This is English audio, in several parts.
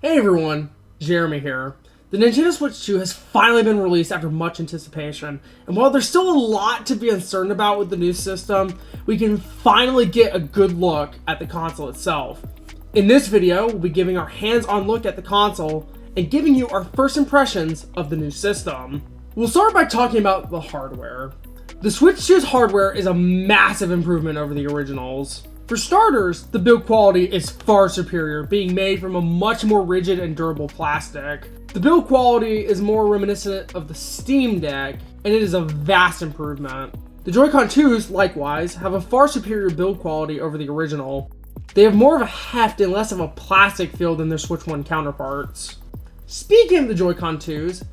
Hey everyone, Jeremy here. The Nintendo Switch 2 has finally been released after much anticipation, and while there's still a lot to be uncertain about with the new system, we can finally get a good look at the console itself. In this video, we'll be giving our hands-on look at the console and giving you our first impressions of the new system. We'll start by talking about the hardware. The Switch 2's hardware is a massive improvement over the originals. For starters, the build quality is far superior, being made from a much more rigid and durable plastic. The build quality is more reminiscent of the Steam Deck, and it is a vast improvement. The Joy-Con 2s, likewise, have a far superior build quality over the original. They have more of a heft and less of a plastic feel than their Switch 1 counterparts. Speaking of the Joy-Con 2s,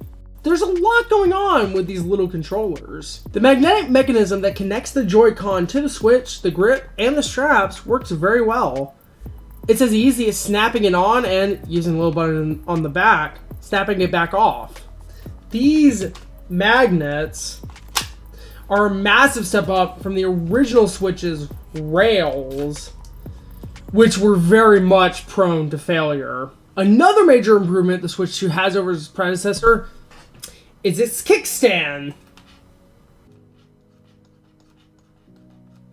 there's a lot going on with these little controllers. The magnetic mechanism that connects the Joy-Con to the Switch, the grip, and the straps works very well. It's as easy as snapping it on and, using a little button on the back, snapping it back off. These magnets are a massive step up from the original Switch's rails, which were very much prone to failure. Another major improvement the Switch 2 has over its predecessor is its kickstand.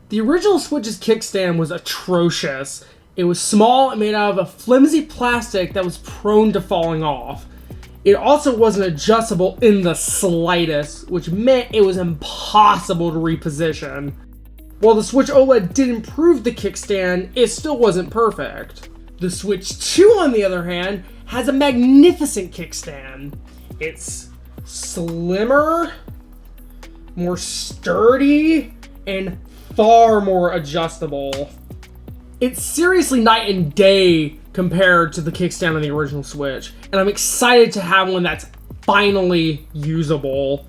The original Switch's kickstand was atrocious. It was small and made out of a flimsy plastic that was prone to falling off. It also wasn't adjustable in the slightest, which meant it was impossible to reposition. While the Switch OLED did improve the kickstand, it still wasn't perfect. The Switch 2, on the other hand, has a magnificent kickstand. It's slimmer, more sturdy, and far more adjustable. It's seriously night and day compared to the kickstand on the original Switch, and I'm excited to have one that's finally usable.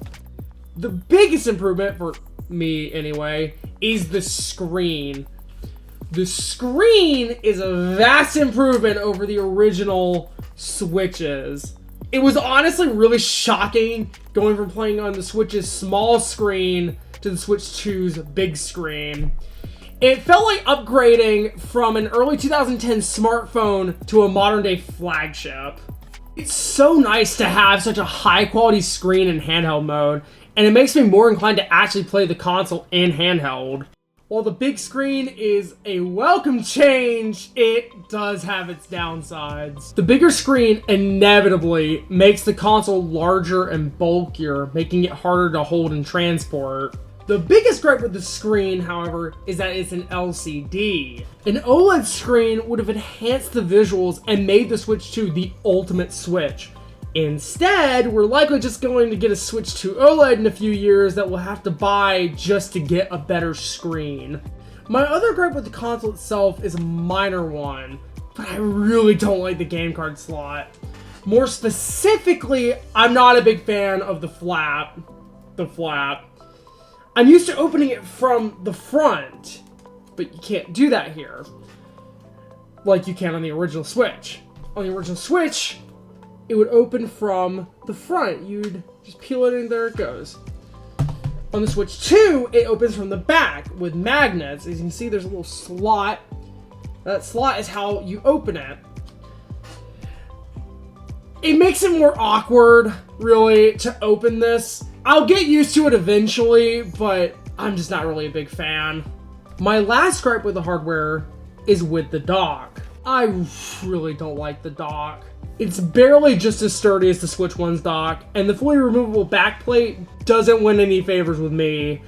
The biggest improvement, for me anyway, is the screen. The screen is a vast improvement over the original Switches. It was honestly really shocking going from playing on the Switch's small screen to the Switch 2's big screen. It felt like upgrading from an early 2010 smartphone to a modern day flagship. It's so nice to have such a high quality screen in handheld mode, and it makes me more inclined to actually play the console in handheld. While the big screen is a welcome change, it does have its downsides. The bigger screen inevitably makes the console larger and bulkier, making it harder to hold and transport. The biggest gripe with the screen, however, is that it's an LCD. An OLED screen would have enhanced the visuals and made the Switch 2 the ultimate Switch. Instead, we're likely just going to get a Switch 2 OLED in a few years that we'll have to buy just to get a better screen. My other gripe with the console itself is a minor one, but I really don't like the game card slot. More specifically, I'm not a big fan of the flap. I'm used to opening it from the front, but you can't do that here, like you can on the original Switch. On the original Switch, it would open from the front. You'd just peel it and there it goes. On the Switch 2, it opens from the back with magnets. As you can see, there's a little slot. That slot is how you open it. It makes it more awkward, really, to open this. I'll get used to it eventually, but I'm just not really a big fan. My last gripe with the hardware is with the dock. I really don't like the dock. It's barely just as sturdy as the Switch 1's dock, and the fully removable backplate doesn't win any favors with me.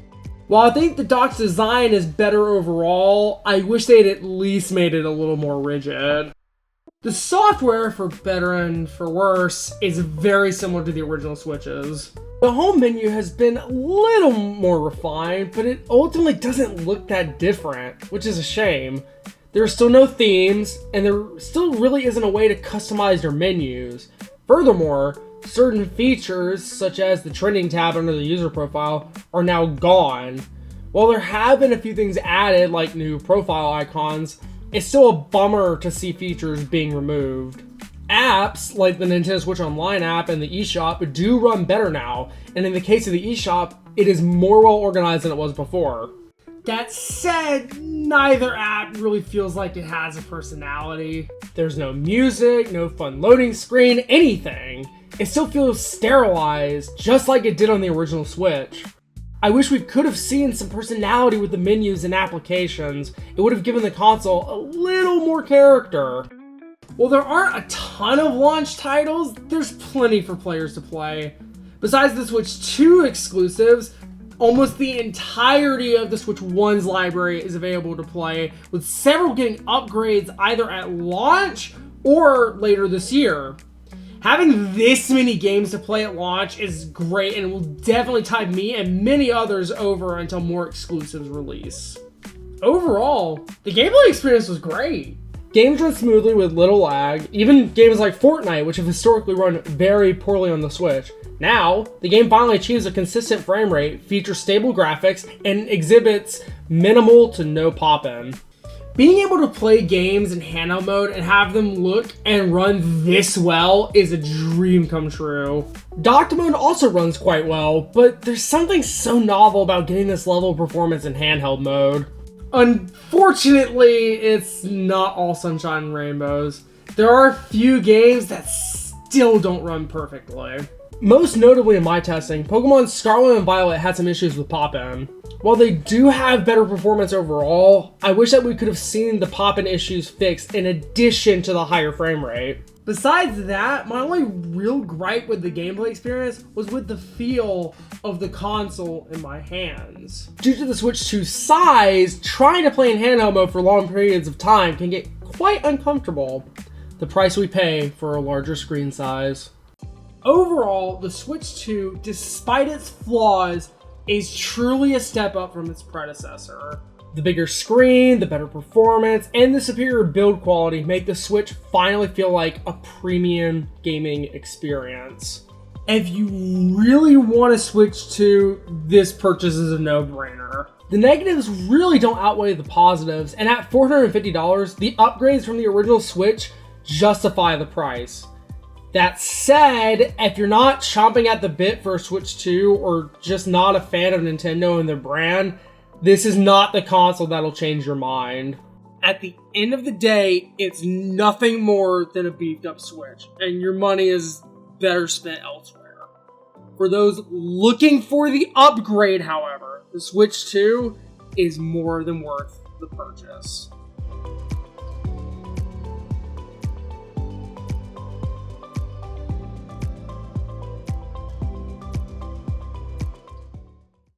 While I think the dock's design is better overall, I wish they'd at least made it a little more rigid. The software, for better and for worse, is very similar to the original Switches. The home menu has been a little more refined, but it ultimately doesn't look that different, which is a shame. There are still no themes, and there still really isn't a way to customize your menus. Furthermore, certain features, such as the trending tab under the user profile, are now gone. While there have been a few things added, like new profile icons, it's still a bummer to see features being removed. Apps, like the Nintendo Switch Online app and the eShop, do run better now, and in the case of the eShop, it is more well organized than it was before. That said, neither app really feels like it has a personality. There's no music, no fun loading screen, anything. It still feels sterilized, just like it did on the original Switch. I wish we could have seen some personality with the menus and applications. It would have given the console a little more character. While there aren't a ton of launch titles, there's plenty for players to play. Besides the Switch 2 exclusives, almost the entirety of the Switch 1's library is available to play, with several getting upgrades either at launch or later this year. Having this many games to play at launch is great and will definitely tide me and many others over until more exclusives release. Overall, the gameplay experience was great. Games run smoothly with little lag, even games like Fortnite, which have historically run very poorly on the Switch. Now, the game finally achieves a consistent frame rate, features stable graphics, and exhibits minimal to no pop-in. Being able to play games in handheld mode and have them look and run this well is a dream come true. Docked mode also runs quite well, but there's something so novel about getting this level of performance in handheld mode. Unfortunately, it's not all sunshine and rainbows. There are a few games that still don't run perfectly. Most notably in my testing, Pokemon Scarlet and Violet had some issues with pop-in. While they do have better performance overall, I wish that we could have seen the pop-in issues fixed in addition to the higher frame rate. Besides that, my only real gripe with the gameplay experience was with the feel of the console in my hands. Due to the Switch 2's size, trying to play in handheld mode for long periods of time can get quite uncomfortable. The price we pay for a larger screen size. Overall, the Switch 2, despite its flaws, is truly a step up from its predecessor. The bigger screen, the better performance, and the superior build quality make the Switch finally feel like a premium gaming experience. If you really want to switch to, this purchase is a no-brainer. The negatives really don't outweigh the positives, and at $450, the upgrades from the original Switch justify the price. That said, if you're not chomping at the bit for a Switch 2 or just not a fan of Nintendo and their brand, this is not the console that'll change your mind. At the end of the day, it's nothing more than a beefed up Switch, and your money is better spent elsewhere. For those looking for the upgrade, however, the Switch 2 is more than worth the purchase.